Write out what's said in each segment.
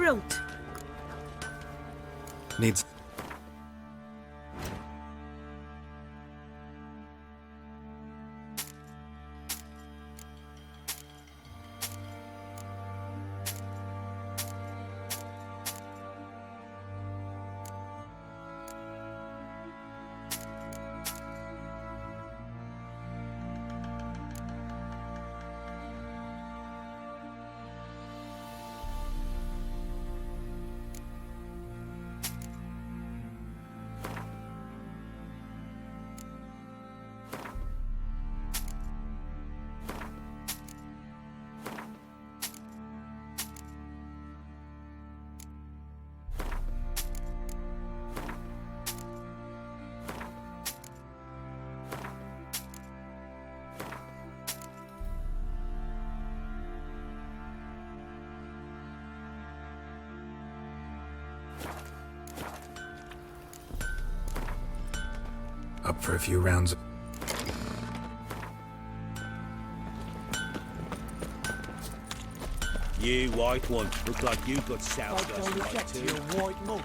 Geralt. Needs... Up for a few rounds. You white one, look like you got south Don't dust get right to too. your white mug.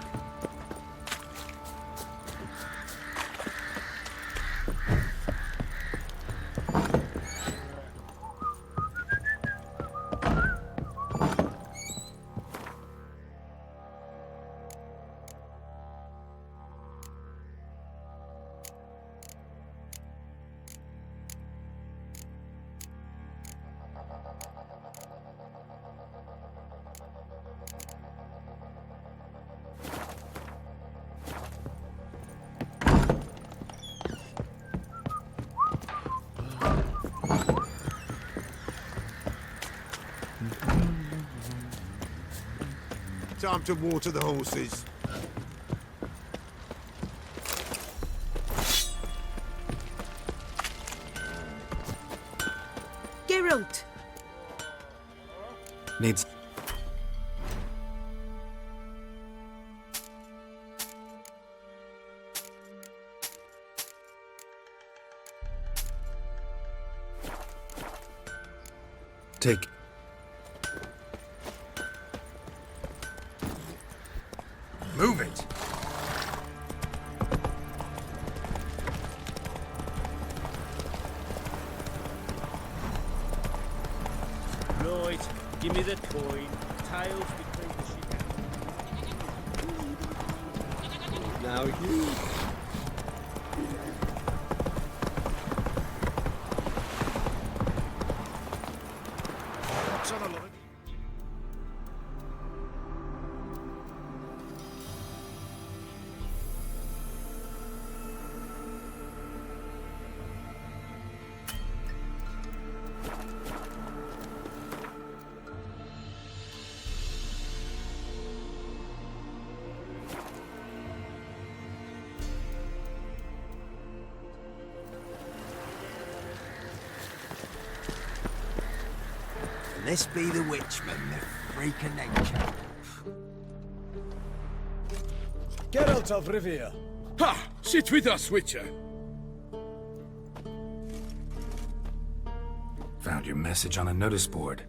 Time to water the horses. Geralt. Needs... Take... Move it! Right, give me the coin. Tails between the sheep. Now you. Son of a... This be the witchman, the freak of nature. Geralt of Rivia. Ha! Sit with us, Witcher. Found your message on a notice board.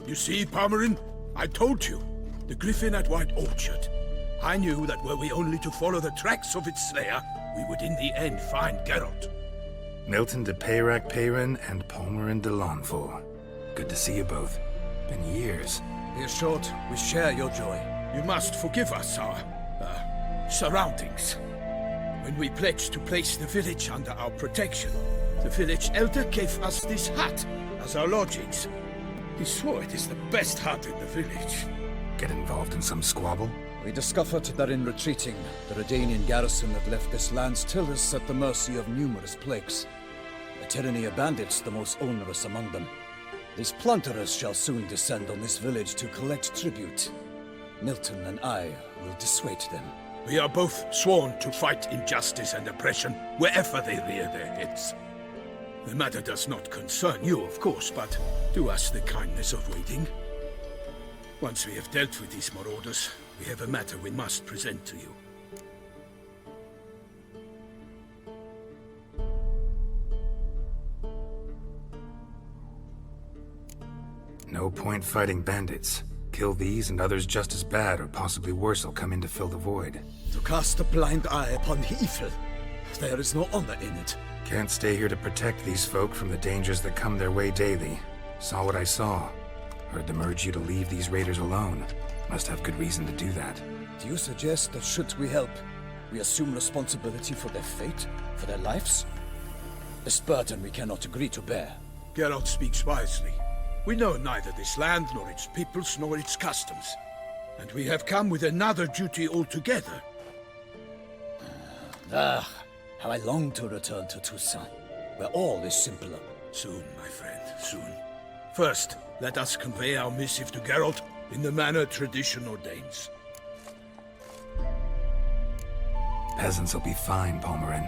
You see, Palmerin? I told you. The griffin at White Orchard. I knew that were we only to follow the tracks of its slayer, we would in the end find Geralt. Milton de Peyrac Peyrin and Palmerin de Lawnful. Good to see you both. Been years. Be assured, we share your joy. You must forgive us our, surroundings. When we pledged to place the village under our protection, the village elder gave us this hut as our lodgings. He swore it is the best hut in the village. Get involved in some squabble? We discovered that in retreating, the Redanian garrison that left this land still is at the mercy of numerous plagues. The tyranny of bandits the most onerous among them. These plunderers shall soon descend on this village to collect tribute. Milton and I will dissuade them. We are both sworn to fight injustice and oppression wherever they rear their heads. The matter does not concern you, of course, but do us the kindness of waiting. Once we have dealt with these marauders, we have a matter we must present to you. No point fighting bandits. Kill these and others just as bad or possibly worse will come in to fill the void. To cast a blind eye upon the evil. There is no honor in it. Can't stay here to protect these folk from the dangers that come their way daily. Saw what I saw. Heard them urge you to leave these raiders alone. Must have good reason to do that. Do you suggest that should we help, we assume responsibility for their fate, for their lives? This burden we cannot agree to bear. Geralt speaks wisely. We know neither this land, nor its peoples, nor its customs. And we have come with another duty altogether. How I long to return to Toussaint, where all is simpler. Soon, my friend, soon. First, let us convey our missive to Geralt in the manner tradition ordains. Peasants will be fine, Palmerin.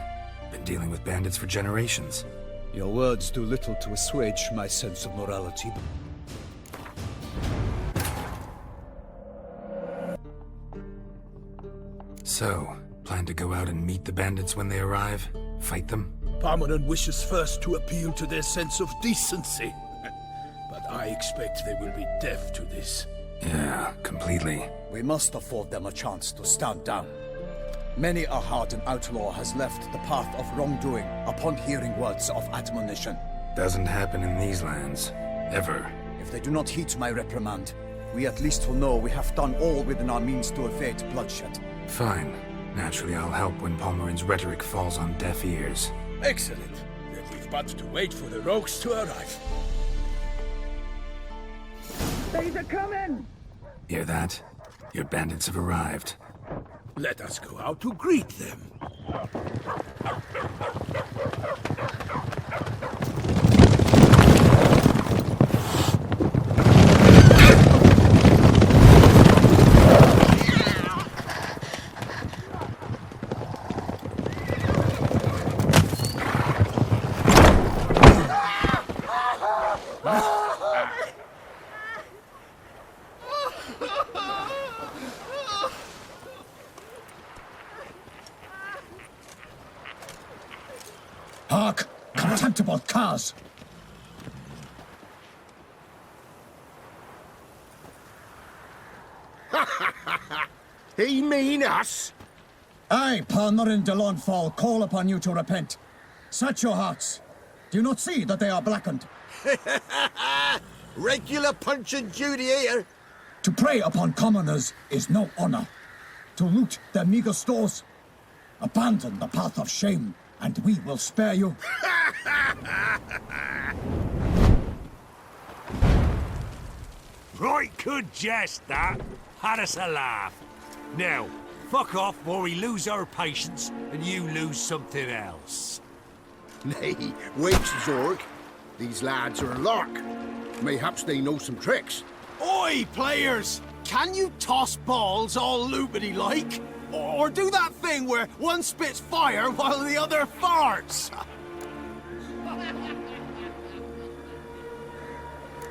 Been dealing with bandits for generations. Your words do little to assuage my sense of morality. So, plan to go out and meet the bandits when they arrive? Fight them? Palmerin wishes first to appeal to their sense of decency. But I expect they will be deaf to this. Yeah, completely. We must afford them a chance to stand down. Many a hardened outlaw has left the path of wrongdoing upon hearing words of admonition. Doesn't happen in these lands. Ever. If they do not heed my reprimand, we at least will know we have done all within our means to evade bloodshed. Fine. Naturally, I'll help when Palmerin's rhetoric falls on deaf ears. Excellent. Then we've but to wait for the rogues to arrive. They're coming! Hear that? Your bandits have arrived. Let us go out to greet them. Hark! Contemptible curs! He mean us? I, Palmerin de Launfal, call upon you to repent. Set your hearts. Do you not see that they are blackened? Regular punch and Judy here. To prey upon commoners is no honor. To loot their meager stores, abandon the path of shame, and we will spare you. Right good jest, that. Had us a laugh. Now, fuck off before we lose our patience and you lose something else. Nay, wait, Zorg. These lads are a lark. Mayhaps they know some tricks. Oi, players! Can you toss balls all loopity-like? Or do that thing where one spits fire while the other farts?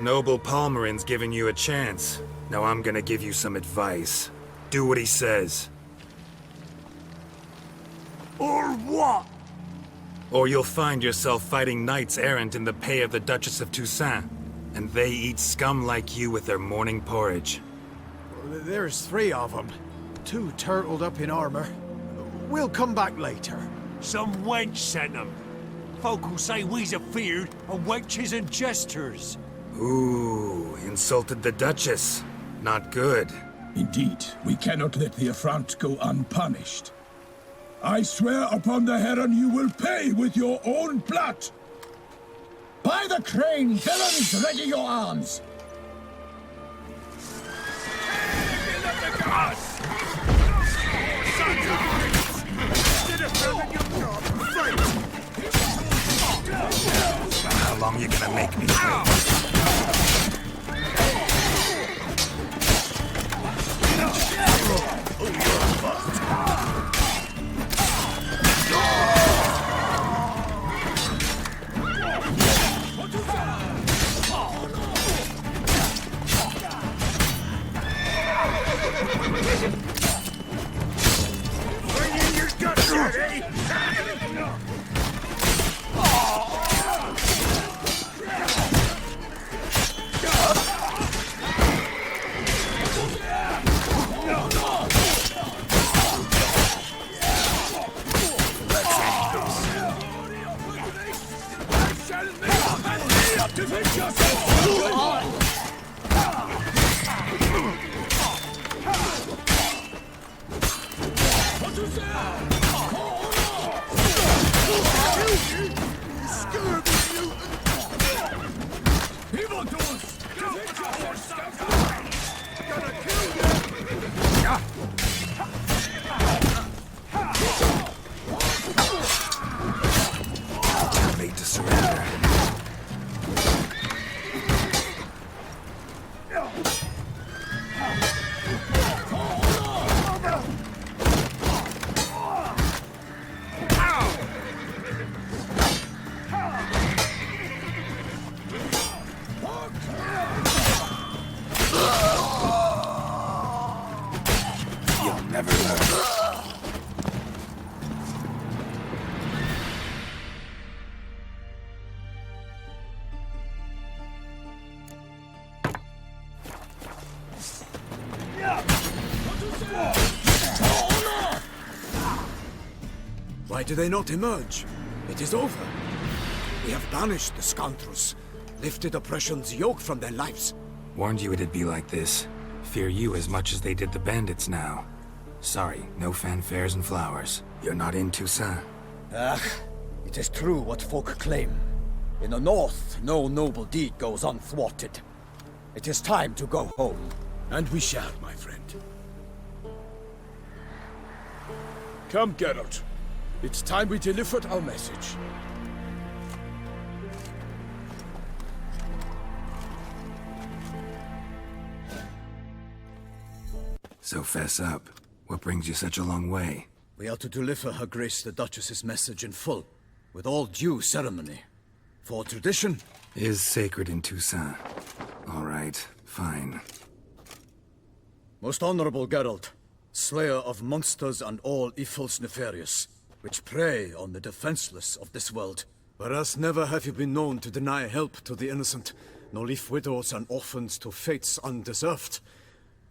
Noble Palmerin's giving you a chance. Now I'm gonna give you some advice. Do what he says. Or what? Or you'll find yourself fighting knights errant in the pay of the Duchess of Toussaint. And they eat scum like you with their morning porridge. There's 3 of them. 2 turtled up in armor. We'll come back later. Some wench sent them. Folk will say we's afeard of wenches and jesters. Ooh, insulted the Duchess. Not good. Indeed, we cannot let the affront go unpunished. I swear upon the Heron you will pay with your own blood! By the crane, villains, ready your arms! How long you gonna make me wait? Defend yourself! Made to surrender. You'll never learn. Why do they not emerge? It is over. We have banished the scoundrels, lifted oppression's yoke from their lives. Warned you it'd be like this. Fear you as much as they did the bandits now. Sorry, no fanfares and flowers. You're not in Toussaint. Ah, it is true what folk claim. In the north, no noble deed goes unthwarted. It is time to go home. And we shall, my friend. Come, Geralt. It's time we delivered our message. So fess up. What brings you such a long way? We are to deliver Her Grace the Duchess's message in full, with all due ceremony. For tradition Is sacred in Toussaint. All right, fine. Most honorable Geralt, slayer of monsters and all evils nefarious, which prey on the defenseless of this world. Whereas never have you been known to deny help to the innocent, nor leave widows and orphans to fates undeserved.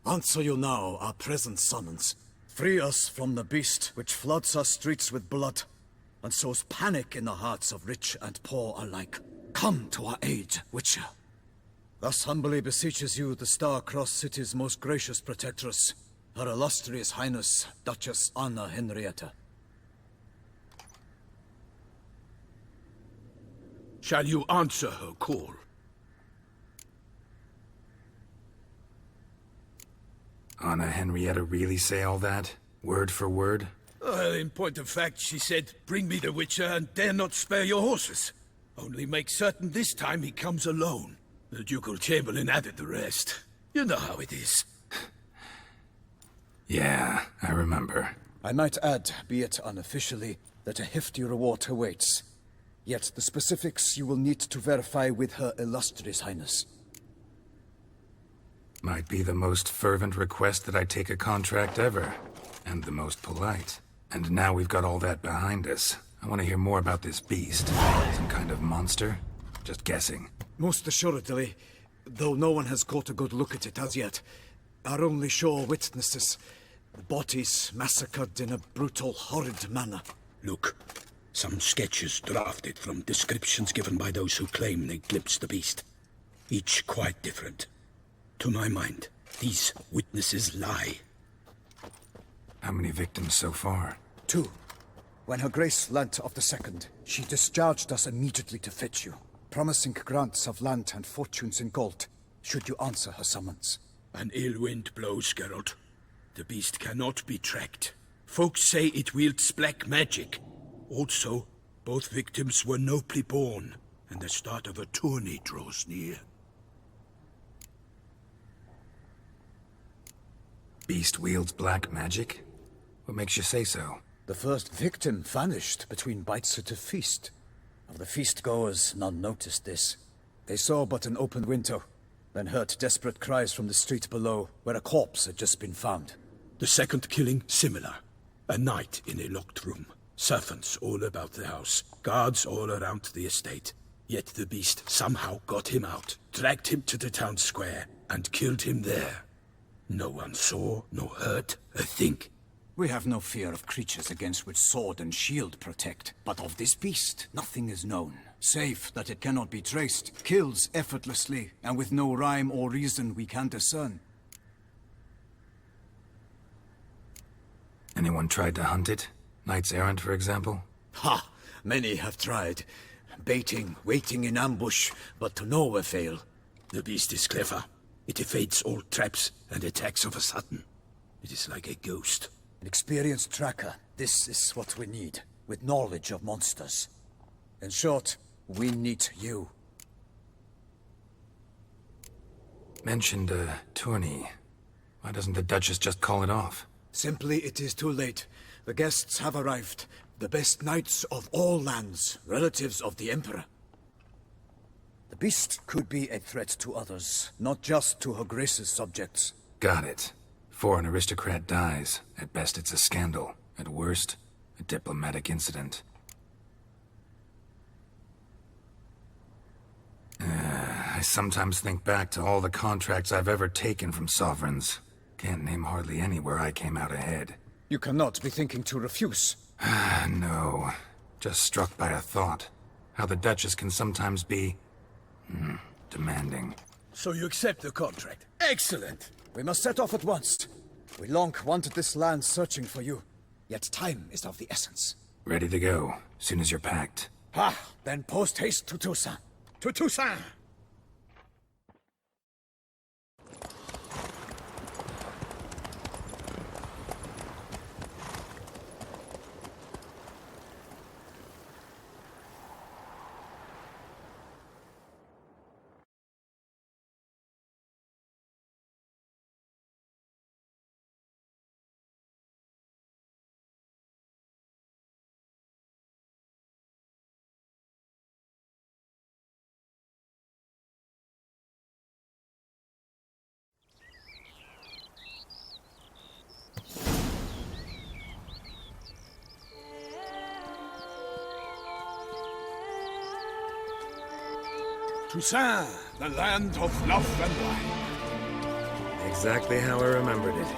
Answer you now our present summons. Free us from the beast which floods our streets with blood, and sows panic in the hearts of rich and poor alike. Come to our aid, Witcher. Thus humbly beseeches you the Star-Crossed City's most gracious protectress, Her Illustrious Highness, Duchess Anna Henrietta. Shall you answer her call? Anna Henrietta really say all that? Word for word? Well, in point of fact, she said, bring me the Witcher and dare not spare your horses. Only make certain this time he comes alone. The Ducal Chamberlain added the rest. You know how it is. Yeah, I remember. I might add, be it unofficially, that a hefty reward awaits. Yet the specifics you will need to verify with Her Illustrious Highness. Might be the most fervent request that I take a contract ever. And the most polite. And now we've got all that behind us. I want to hear more about this beast. Some kind of monster? Just guessing. Most assuredly, though no one has caught a good look at it as yet. Our only sure witnesses. Bodies massacred in a brutal, horrid manner. Look, some sketches drafted from descriptions given by those who claim they glimpsed the beast. Each quite different. To my mind, these witnesses lie. How many victims so far? 2. When Her Grace learnt of the second, she discharged us immediately to fetch you, promising grants of land and fortunes in gold, should you answer her summons. An ill wind blows, Geralt. The beast cannot be tracked. Folks say it wields black magic. Also, both victims were nobly born, and the start of a tourney draws near. Beast wields black magic? What makes you say so? The first victim vanished between bites at a feast. Of the feast-goers, none noticed this. They saw but an open window, then heard desperate cries from the street below, where a corpse had just been found. The second killing, similar. A night in a locked room. Servants all about the house. Guards all around the estate. Yet the beast somehow got him out, dragged him to the town square, and killed him there. No one saw, nor heard a thing. We have no fear of creatures against which sword and shield protect, but of this beast, nothing is known. Safe that it cannot be traced, kills effortlessly, and with no rhyme or reason we can discern. Anyone tried to hunt it? Knights errant, for example? Ha! Many have tried. Baiting, waiting in ambush, but to no avail. The beast is clever. It evades all traps and attacks of a sudden. It is like a ghost. An experienced tracker. This is what we need, with knowledge of monsters. In short, we need you. Mentioned a tourney. Why doesn't the Duchess just call it off? Simply, it is too late. The guests have arrived. The best knights of all lands, relatives of the Emperor. The beast could be a threat to others, not just to Her Grace's subjects. Got it. Before an aristocrat dies, at best it's a scandal. At worst, a diplomatic incident. I sometimes think back to all the contracts I've ever taken from sovereigns. Can't name hardly any where I came out ahead. You cannot be thinking to refuse. No. Just struck by a thought. How the Duchess can sometimes be... demanding. So you accept the contract. Excellent! We must set off at once. We long wanted this land searching for you. Yet time is of the essence. Ready to go, soon as you're packed. Ah, then post haste to Toussaint. To Toussaint! Toussaint, the land of love and wine. Exactly how I remembered it.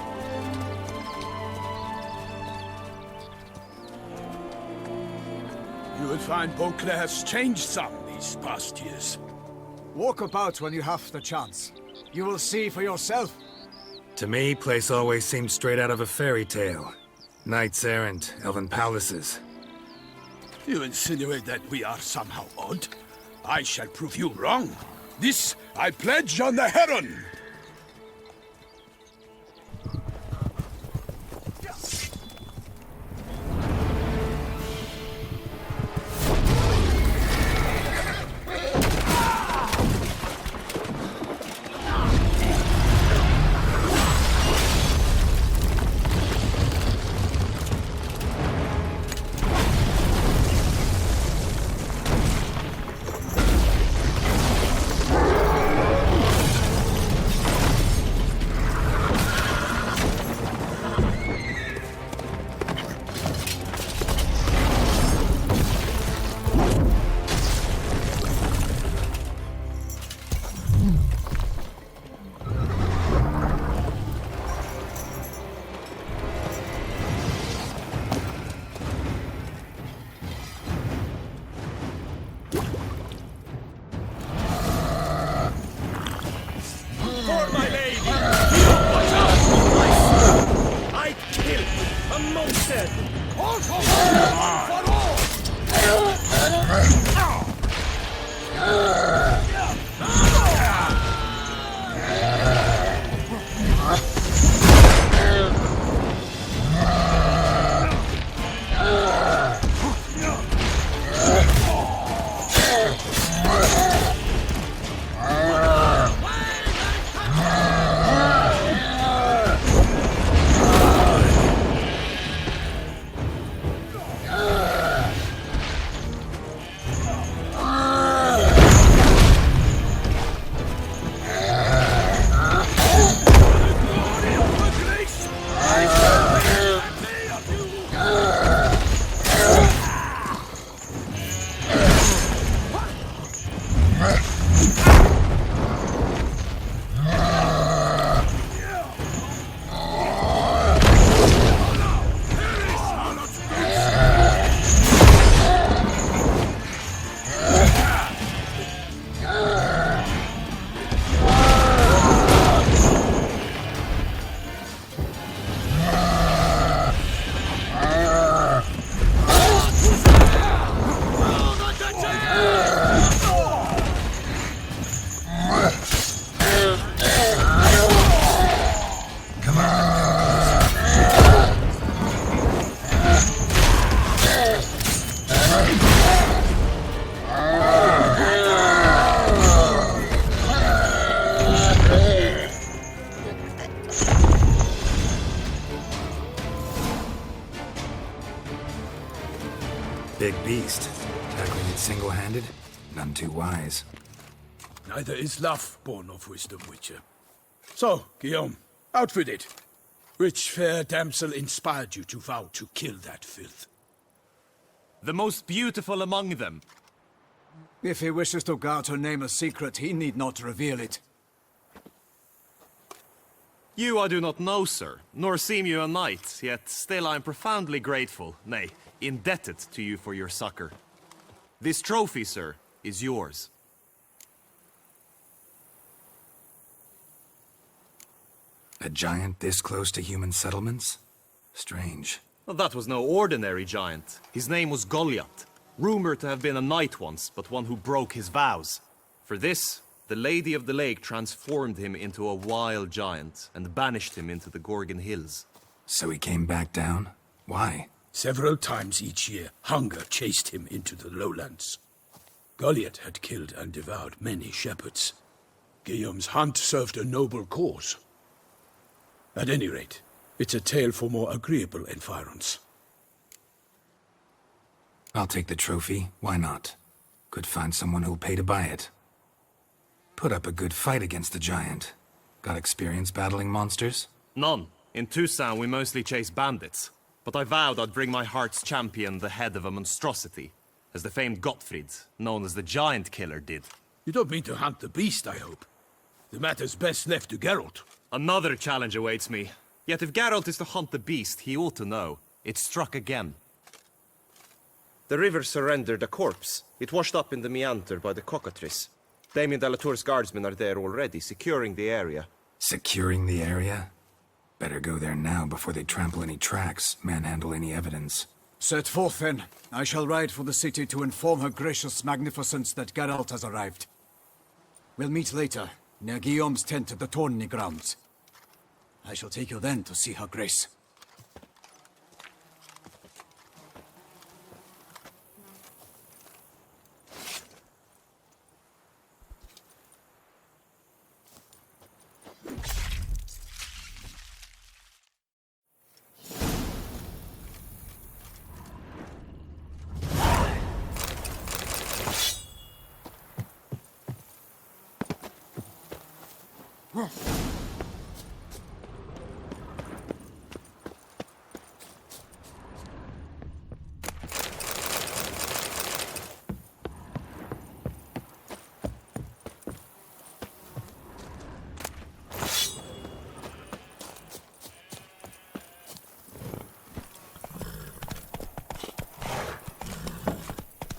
You will find Beauclair has changed some these past years. Walk about when you have the chance. You will see for yourself. To me, place always seemed straight out of a fairy tale. Knights errant, elven palaces. You insinuate that we are somehow odd? I shall prove you wrong. This I pledge on the Heron! beast. Tackling it single-handed? None too wise. Neither is love born of wisdom, Witcher. So, Guillaume, out with it. Which fair damsel inspired you to vow to kill that filth? The most beautiful among them. If he wishes to guard her name a secret, he need not reveal it. You I do not know, sir, nor seem you a knight, yet still I am profoundly grateful, nay, indebted to you for your succor. This trophy, sir, is yours. A giant this close to human settlements? Strange. Well, that was no ordinary giant. His name was Goliath, rumored to have been a knight once, but one who broke his vows. For this, the Lady of the Lake transformed him into a wild giant and banished him into the Gorgon Hills. So he came back down? Why? Several times each year, hunger chased him into the lowlands. Goliath had killed and devoured many shepherds. Guillaume's hunt served a noble cause. At any rate, it's a tale for more agreeable environs. I'll take the trophy. Why not? Could find someone who'll pay to buy it. Put up a good fight against the giant. Got experience battling monsters? None. In Toussaint we mostly chase bandits. But I vowed I'd bring my heart's champion the head of a monstrosity, as the famed Gottfried, known as the Giant Killer, did. You don't mean to hunt the beast, I hope. The matter's best left to Geralt. Another challenge awaits me. Yet if Geralt is to hunt the beast, he ought to know. It struck again. The river surrendered a corpse. It washed up in the meander by the cockatrice. Damien de la Tour's guardsmen are there already, securing the area. Securing the area? Better go there now before they trample any tracks, manhandle any evidence. Set forth, then. I shall ride for the city to inform her gracious magnificence that Geralt has arrived. We'll meet later, near Guillaume's tent at the Tourney grounds. I shall take you then to see her grace.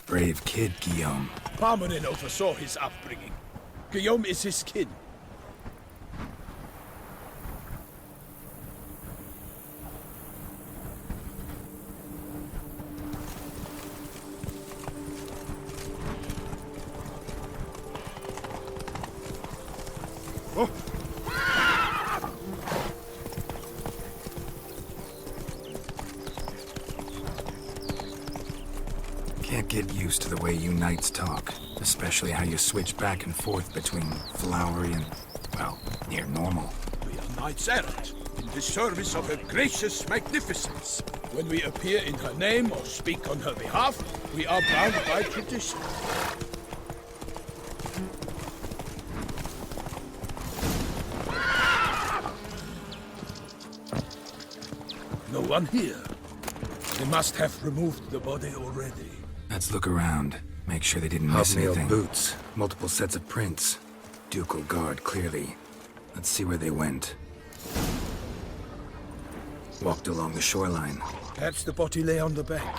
Brave kid, Guillaume. Parmanin oversaw his upbringing. Guillaume is his kin. Can't get used to the way you knights talk, especially how you switch back and forth between flowery and, well, near normal. We are knights errant, in the service of her gracious magnificence. When we appear in her name or speak on her behalf, we are bound by tradition. No one here. They must have removed the body already. Let's look around. Make sure they didn't miss Hobnail anything. boots. Multiple sets of prints. Ducal guard, clearly. Let's see where they went. Walked along the shoreline. Perhaps the body lay on the bank.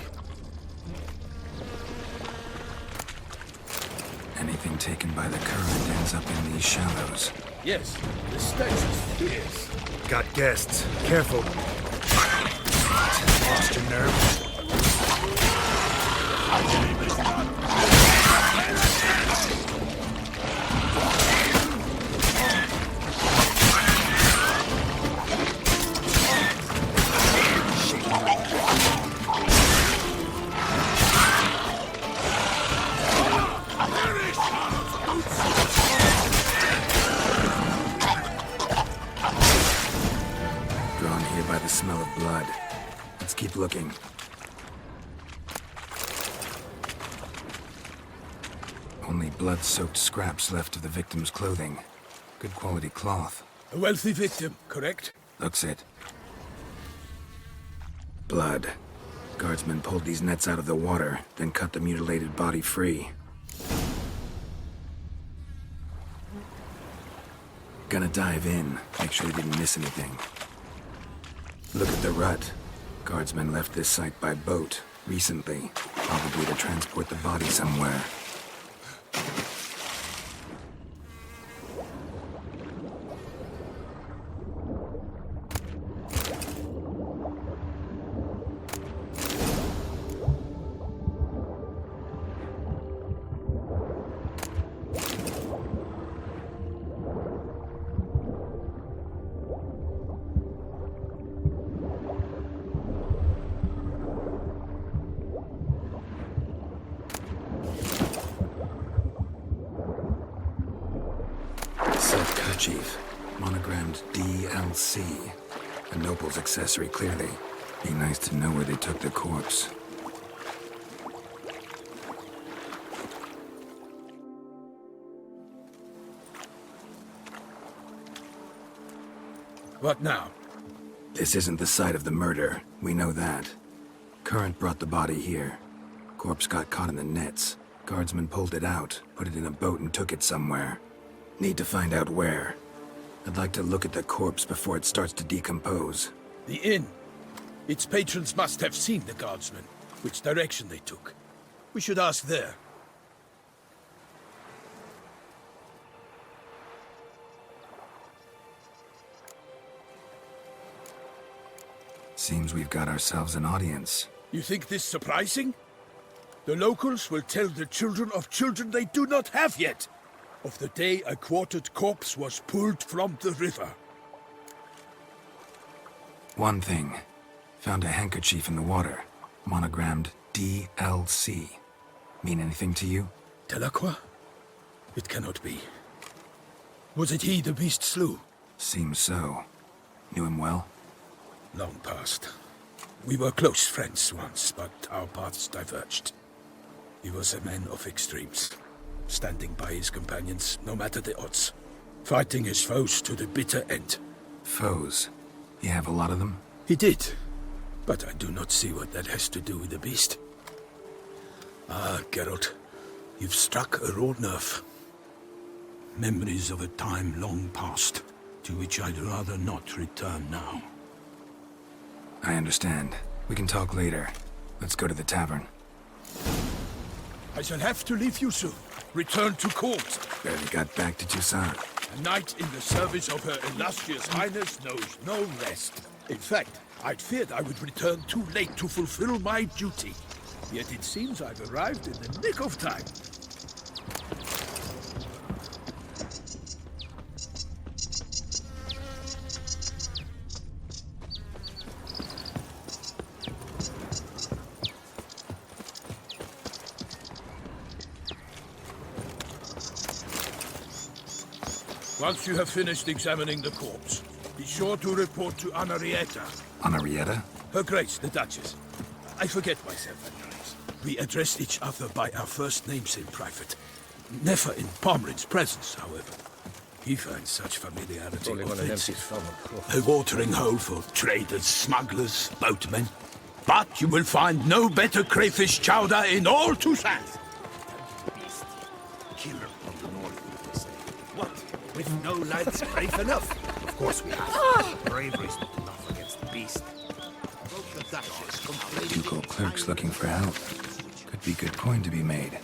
Anything taken by the current ends up in these shallows. Yes, the stench is fierce. Got guests. Careful. Lost your nerve? Drawn here by the smell of blood. Let's keep looking. blood-soaked scraps left of the victim's clothing. Good quality cloth. A wealthy victim, correct? Looks it. Blood. Guardsmen pulled these nets out of the water, then cut the mutilated body free. Gonna dive in, make sure they didn't miss anything. Look at the rut. Guardsmen left this site by boat, recently, probably to transport the body somewhere. Kerchief, monogrammed DLC. A noble's accessory, clearly. Be nice to know where they took the corpse. What now? This isn't the site of the murder. We know that. Current brought the body here. Corpse got caught in the nets. Guardsmen pulled it out, put it in a boat and took it somewhere. Need to find out where. I'd like to look at the corpse before it starts to decompose. The inn. Its patrons must have seen the guardsmen, which direction they took. We should ask there. Seems we've got ourselves an audience. You think this surprising? The locals will tell the children of children they do not have yet, of the day a quartered corpse was pulled from the river. One thing. Found a handkerchief in the water. Monogrammed DLC. Mean anything to you? Delacroix? It cannot be. Was it he the beast slew? Seems so. Knew him well? Long past. We were close friends once, but our paths diverged. He was a man of extremes, standing by his companions, no matter the odds. Fighting his foes to the bitter end. Foes? You have a lot of them? He did, but I do not see what that has to do with the beast. Ah, Geralt, you've struck a raw nerve. Memories of a time long past, to which I'd rather not return now. I understand. We can talk later. Let's go to the tavern. I shall have to leave you soon. Return to court. Barely got back to Toussaint. A knight in the service of Her Illustrious Highness knows no rest. In fact, I'd feared I would return too late to fulfill my duty. Yet it seems I've arrived in the nick of time. Once you have finished examining the corpse, be sure to report to Anarietta. Anarietta? Her Grace, the Duchess. I forget myself at times. We address each other by our first names in private. Never in Pomrin's presence, however. He finds such familiarity offensive. A watering hole for traders, smugglers, boatmen. But you will find no better crayfish chowder in all Toussaint. Killer of the north, they say. What? With no lads brave enough? Of course we have. Bravery's not enough against the beast. Ducal clerks looking for help. Could be good coin to be made.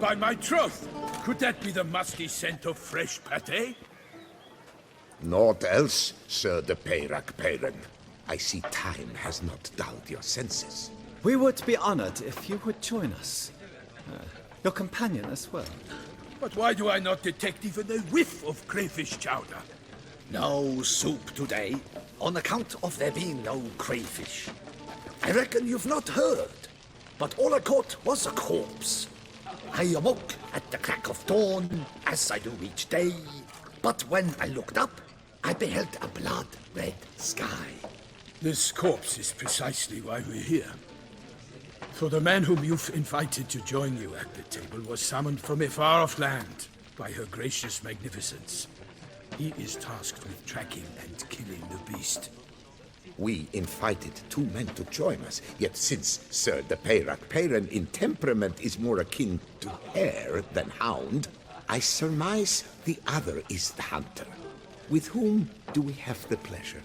By my troth! Could that be the musky scent of fresh pâté? Naught else, Sir de Peyrac-Peyran. I see time has not dulled your senses. We would be honored if you would join us. Your companion as well. But why do I not detect even a whiff of crayfish chowder? No soup today, on account of there being no crayfish. I reckon you've not heard, but all I caught was a corpse. I awoke at the crack of dawn, as I do each day. But when I looked up, I beheld a blood-red sky. This corpse is precisely why we're here. For the man whom you've invited to join you at the table was summoned from a far-off land by her gracious magnificence. He is tasked with tracking and killing the beast. We invited 2 men to join us, yet since Sir the Peyrak in temperament is more akin to hare than hound, I surmise the other is the hunter. With whom do we have the pleasure?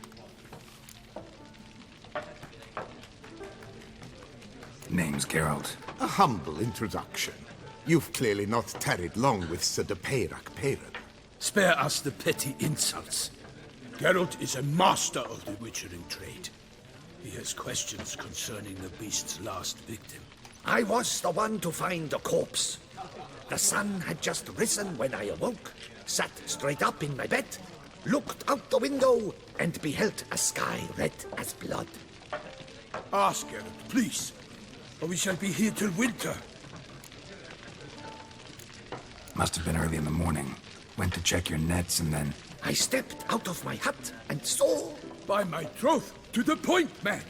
Name's Geralt. A humble introduction. You've clearly not tarried long with Sir the Peyrak. Spare us the petty insults. Geralt is a master of the witchering trade. He has questions concerning the beast's last victim. I was the one to find the corpse. The sun had just risen when I awoke, sat straight up in my bed, looked out the window, and beheld a sky red as blood. Ask Geralt, please, or we shall be here till winter. Must have been early in the morning. Went to check your nets and then... I stepped out of my hut and saw... By my troth, to the point, man!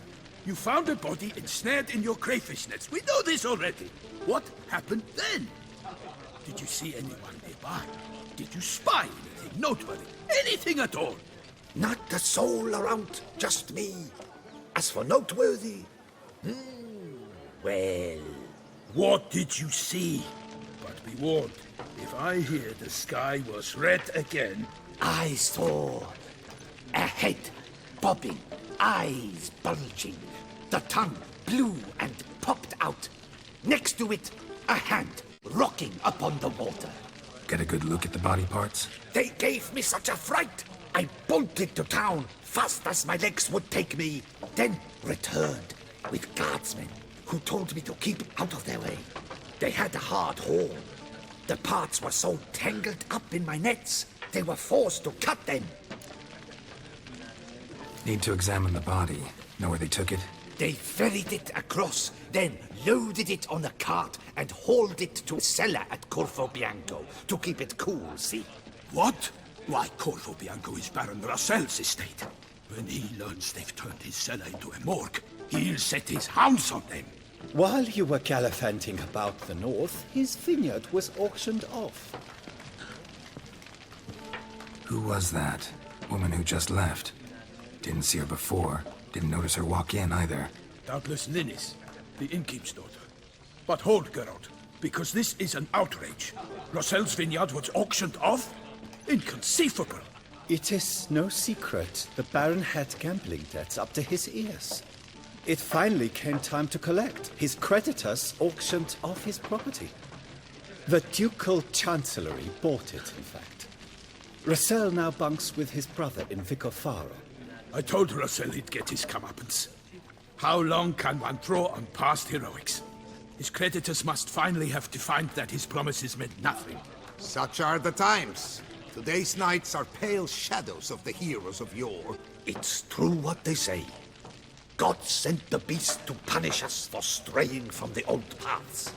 You found a body ensnared in your crayfish nets. We know this already. What happened then? Did you see anyone nearby? Did you spy anything noteworthy? Anything at all? Not a soul around, just me. As for noteworthy... well... What did you see? But be warned, if I hear the sky was red again... I saw a head bobbing, eyes bulging, the tongue blew and popped out. Next to it, a hand rocking upon the water. Get a good look at the body parts? They gave me such a fright. I bolted to town fast as my legs would take me, then returned with guardsmen who told me to keep out of their way. They had a hard haul. The parts were so tangled up in my nets, they were forced to cut them. Need to examine the body. Know where they took it? They ferried it across, then loaded it on a cart and hauled it to a cellar at Corvo Bianco to keep it cool, see? What? Why, Corvo Bianco is Baron Russell's estate. When he learns they've turned his cellar into a morgue, he'll set his hounds on them. While you were gallivanting about the north, his vineyard was auctioned off. Who was that? Woman who just left. Didn't see her before. Didn't notice her walk in either. Doubtless Ninnis, the innkeep's daughter. But hold, Geralt, because this is an outrage. Russell's vineyard was auctioned off? Inconceivable! It is no secret the Baron had gambling debts up to his ears. It finally came time to collect. His creditors auctioned off his property. The Ducal Chancellery bought it, in fact. Russell now bunks with his brother in Vicofaro. I told Russell he'd get his comeuppance. How long can one throw on past heroics? His creditors must finally have to find that his promises meant nothing. Such are the times. Today's knights are pale shadows of the heroes of yore. It's true what they say. God sent the beast to punish us for straying from the old paths.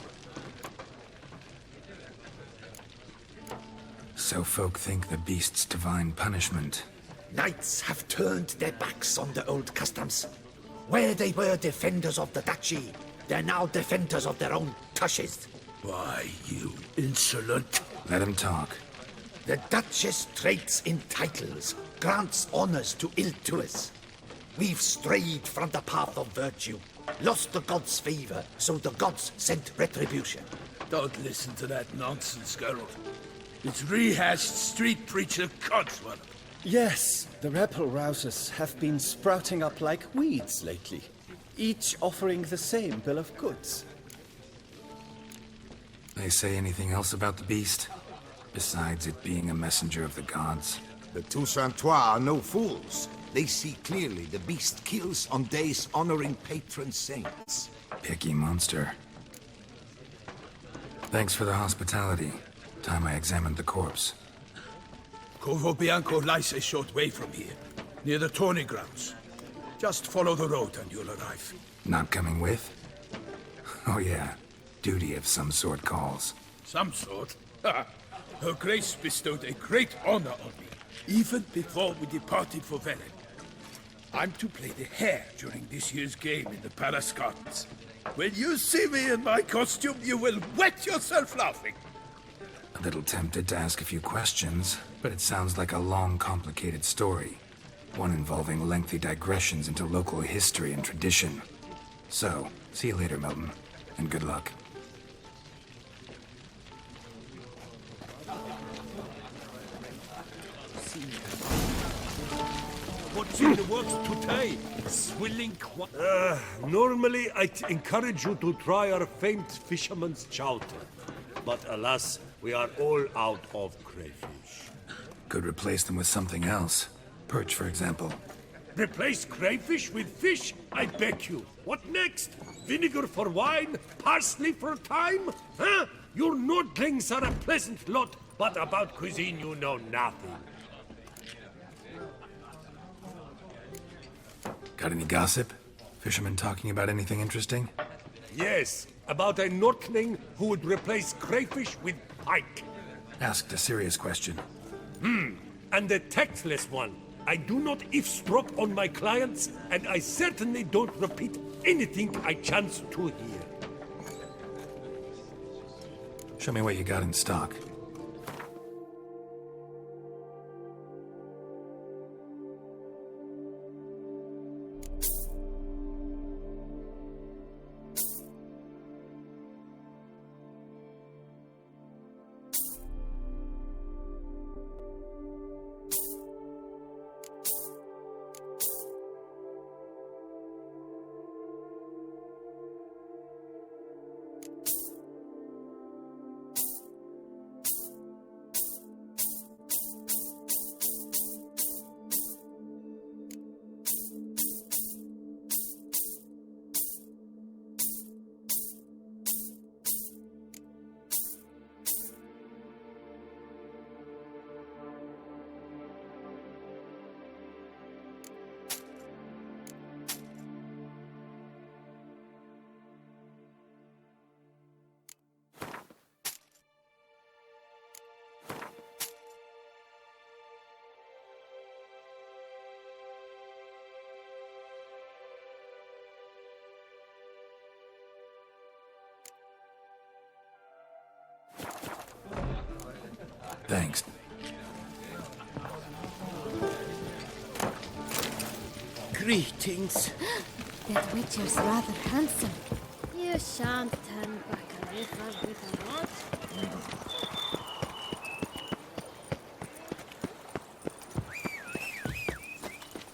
So folk think the beast's divine punishment. Knights have turned their backs on the old customs. Where they were defenders of the duchy, they're now defenders of their own tushes. Why, you insolent... Let him talk. The Duchess trades in titles, grants honors to ill-doers. We've strayed from the path of virtue, lost the gods' favor, so the gods sent retribution. Don't listen to that nonsense, Geralt. It's rehashed street preacher codswallop. Yes, the rebel rousers have been sprouting up like weeds lately, each offering the same bill of goods. They say anything else about the beast? Besides it being a messenger of the gods? The Toussaintois are no fools. They see clearly the beast kills on days honoring patron saints. Picky monster. Thanks for the hospitality. Time I examined the corpse. Corvo Bianco lies a short way from here, near the tourney grounds. Just follow the road and you'll arrive. Not coming with? Oh yeah, duty of some sort calls. Some sort. Her Grace bestowed a great honor on me, even before we departed for Velen. I'm to play the hare during this year's game in the Palace Gardens. When you see me in my costume, you will wet yourself laughing. A little tempted to ask a few questions, but it sounds like a long, complicated story. One involving lengthy digressions into local history and tradition. So, see you later, Milton, and good luck. What's in the works today? Swilling normally I'd encourage you to try our famed fisherman's chowder. But alas, we are all out of crayfish. Could replace them with something else. Perch, for example. Replace crayfish with fish? I beg you. What next? Vinegar for wine? Parsley for thyme? Huh? Your Nordlings are a pleasant lot, but about cuisine you know nothing. Got any gossip? Fishermen talking about anything interesting? Yes, about a Nordling who would replace crayfish with pike. Asked a serious question. And a tactless one. I do not eavesdrop on my clients, and I certainly don't repeat anything I chance to hear. Show me what you got in stock. Thanks. Greetings. That Witcher's rather handsome. You shan't turn back a river with a rod.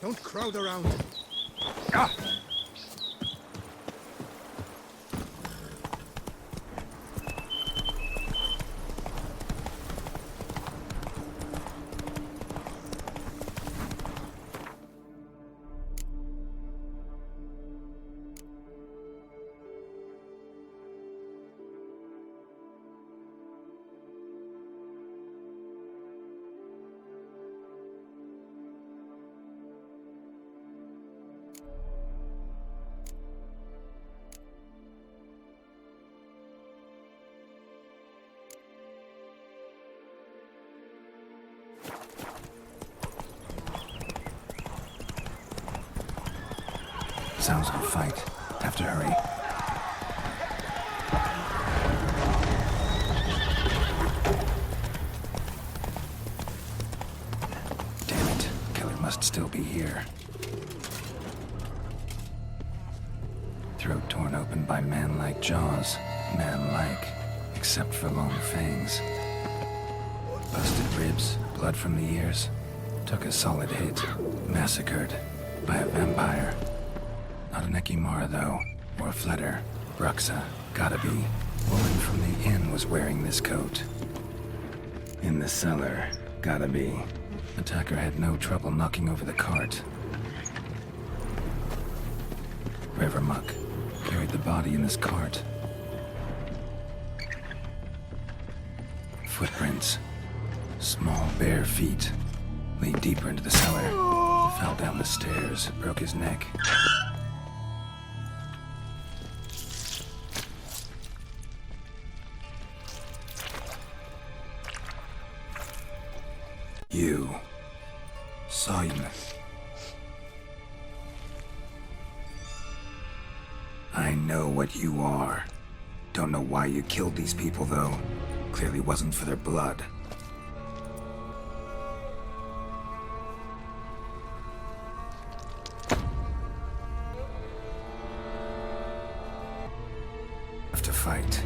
Don't crowd around. Sounds like a fight. Have to hurry. Damn it. Killer must still be here. Throat torn open by man-like jaws. Man-like, except for long fangs. Busted ribs, blood from the ears. Took a solid hit. Massacred by a vampire. Not an Ekimara, though, or a Fletter. Bruxa, gotta be. Woman from the inn was wearing this coat. In the cellar, gotta be. Attacker had no trouble knocking over the cart. River muck carried the body in this cart. Footprints. Small, bare feet. Lead deeper into the cellar. Fell down the stairs, broke his neck. You. Sign. I know what you are. Don't know why you killed these people, though. Clearly wasn't for their blood. Have to fight.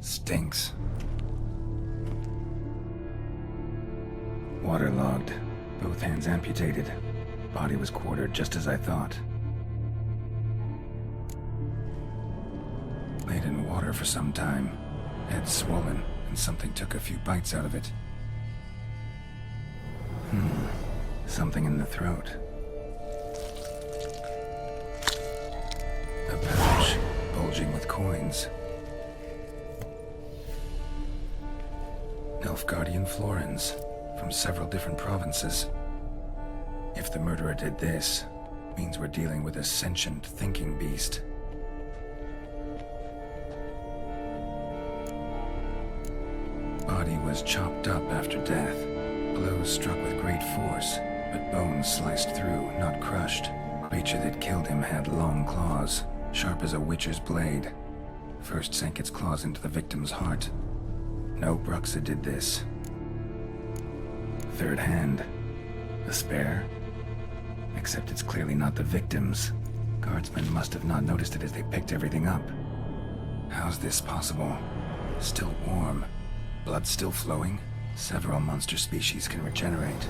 Stinks. Waterlogged. Both hands amputated. Body was quartered just as I thought. Laid in water for some time. Head swollen, and something took a few bites out of it. Something in the throat. A pouch, bulging with coins. Nilfgaardian florins, from several different provinces. If the murderer did this, means we're dealing with a sentient thinking beast. Body was chopped up after death. Blows struck with great force, but bones sliced through, not crushed. Creature that killed him had long claws, sharp as a witcher's blade. First sank its claws into the victim's heart. No Bruxa did this. Third hand. A spare? Except it's clearly not the victim's. Guardsmen must have not noticed it as they picked everything up. How's this possible? Still warm. Blood still flowing? Several monster species can regenerate.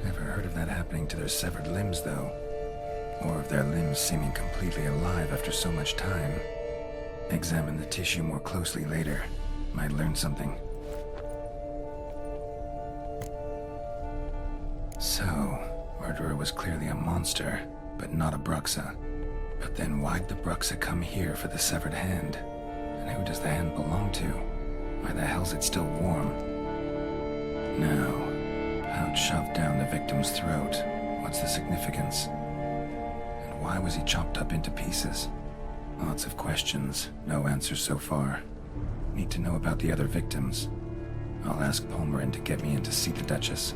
Never heard of that happening to their severed limbs, though. Or of their limbs seeming completely alive after so much time. Examine the tissue more closely later. Might learn something. So, murderer was clearly a monster, but not a Bruxa. But then why'd the Bruxa come here for the severed hand? And who does the hand belong to? Why the hell's it still warm? Now, pouch shoved down the victim's throat. What's the significance? And why was he chopped up into pieces? Lots of questions, no answers so far. Need to know about the other victims. I'll ask Palmerin to get me in to see the Duchess.